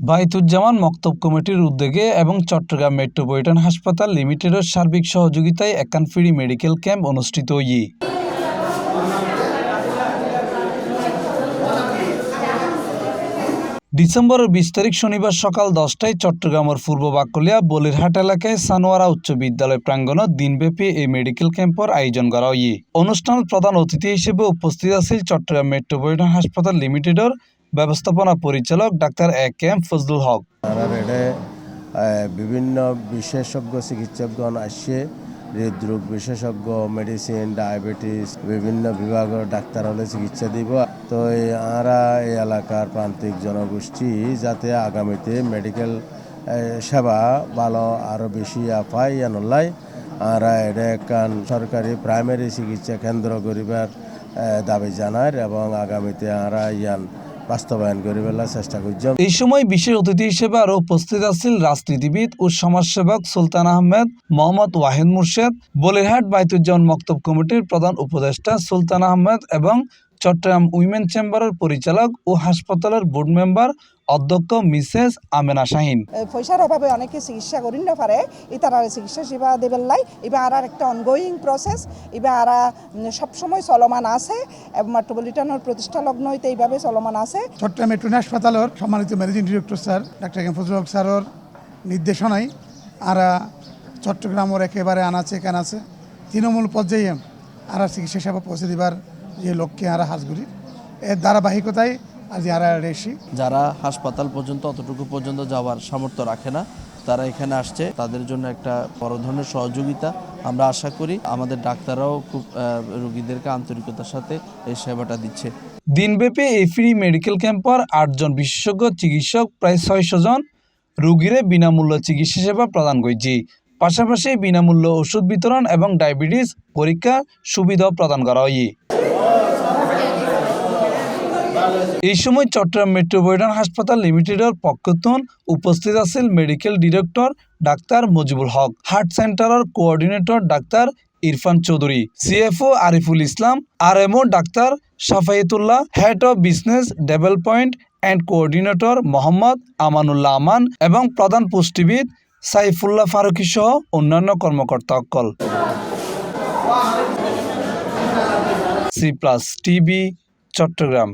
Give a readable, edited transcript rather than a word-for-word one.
বাইতুজ্জামান মক্তব কমিটির উদ্যোগে এবং চট্টগ্রাম মেট্রোপলিটন হাসপাতাল লিমিটেডের সার্বিক সহযোগিতায় একখান ফ্রি মেডিকেল ক্যাম্প অনুষ্ঠিত হয়ে ডিসেম্বরের 20 তারিখ শনিবার সকাল 10টায় চট্টগ্রামের পূর্ব বাকলিয়া বলিরহাট এলাকায় সানোয়ারা উচ্চ বিদ্যালয় প্রাঙ্গণত দিনব্যাপী এই মেডিকেল ক্যাম্পের আয়োজন করা হয়। অনুষ্ঠানের প্রধান অতিথি হিসেবে উপস্থিত আছেন চট্টগ্রাম মেট্রোপলিটন হাসপাতাল লিমিটেডের ব্যবস্থাপনা পরিচালক ডাক্তার এ.কে.এম. ফজলুল হক। বিভিন্ন বিশেষজ্ঞ চিকিৎসকগণ আসছে, হৃদরোগ বিশেষজ্ঞ, মেডিসিন, ডায়াবেটিস বিভিন্ন বিভাগের ডাক্তার হলে চিকিৎসা দিব। তো আমরা এই এলাকার প্রান্তিক জনগোষ্ঠী যাতে আগামীতে মেডিকেল সেবা ভালো আরও বেশি পাই এনলাই আমরা এটা একখান সরকারি প্রাইমারি চিকিৎসা কেন্দ্র করিবার দাবি জানার এবং আগামীতে আমরা ইয়ান বাস্তবায়ন করিবার চেষ্টা করছি। এই সময় বিশেষ অতিথি হিসেবে আরও উপস্থিত আছেন রাজনীতিবিদ ও সমাজসেবক সুলতান আহমেদ, মোহাম্মদ ওয়াহিদ মুর্শেদ, বলিরহাট বাইতুজ্জামান মক্তব কমিটির প্রধান উপদেষ্টা সুলতান আহমেদ এবং চট্টগ্রাম উইমেন চেম্বারের পরিচালক ও হাসপাতালের বোর্ড মেম্বার অধ্যক্ষ মিসেস আমেনা শাহিন। পয়সার অভাবে অনেকে চিকিৎসা করি না পারে, তারা চিকিৎসা সেবা দেবেন লাই এবার আর একটা অনগোয়িং প্রসেস এবার আর সবসময় চলমান আছে এবং মেট্রোপলিটনের প্রতিষ্ঠা লগ্ন হইতে এইভাবে চলমান আছে। চট্টগ্রাম মেট্রো হাসপাতালের সম্মানিত managing director sir doctor A K M. Fazlul Haque স্যারের নির্দেশনায় আর চট্টগ্রামের একেবারে আনাচে কানাচে তৃণমূল পর্যায়ে আর চিকিৎসা সেবা পৌঁছে দেবার যে লক্ষ্যে আর হাজগুড়ি এর ধারাবাহিকতায় আজ আর এসি। যারা হাসপাতাল পর্যন্ত অতটুকু পর্যন্ত যাওয়ার সামর্থ্য রাখে না তারা এখানে আসছে, তাদের জন্য একটা বড় ধরনের সহযোগিতা আমরা আশা করি। আমাদের ডাক্তাররাও খুব রোগীদেরকে আন্তরিকতার সাথে এই সেবাটা দিচ্ছে। দিনব্যাপী এই ফ্রি মেডিকেল ক্যাম্পের 8 জন বিশেষজ্ঞ চিকিৎসক প্রায় 600 জন রোগীরে বিনামূল্য চিকিৎসা সেবা প্রদান করছে। পাশাপাশি বিনামূল্য ওষুধ বিতরণ এবং ডায়াবেটিস পরীক্ষা সুবিধাও প্রদান করা হয়। এই সময় চট্টগ্রাম মেট্রোপলিটন হাসপাতাল লিমিটেডের পক্ষথন উপস্থিত আছেন medical director doctor Mojibul Haque, heart সেন্টারের coordinator doctor Irfan Chowdhury, CFO Ariful Islam, RMO doctor Safayetullah, head of business development and coordinator Mohammad Amanullah Aman এবং প্রধান পুষ্টিবিদ সাইফুল্লাহ ফারুকী সহ অন্যান্য কর্মকর্তাসকল। C+ TV Chittagong.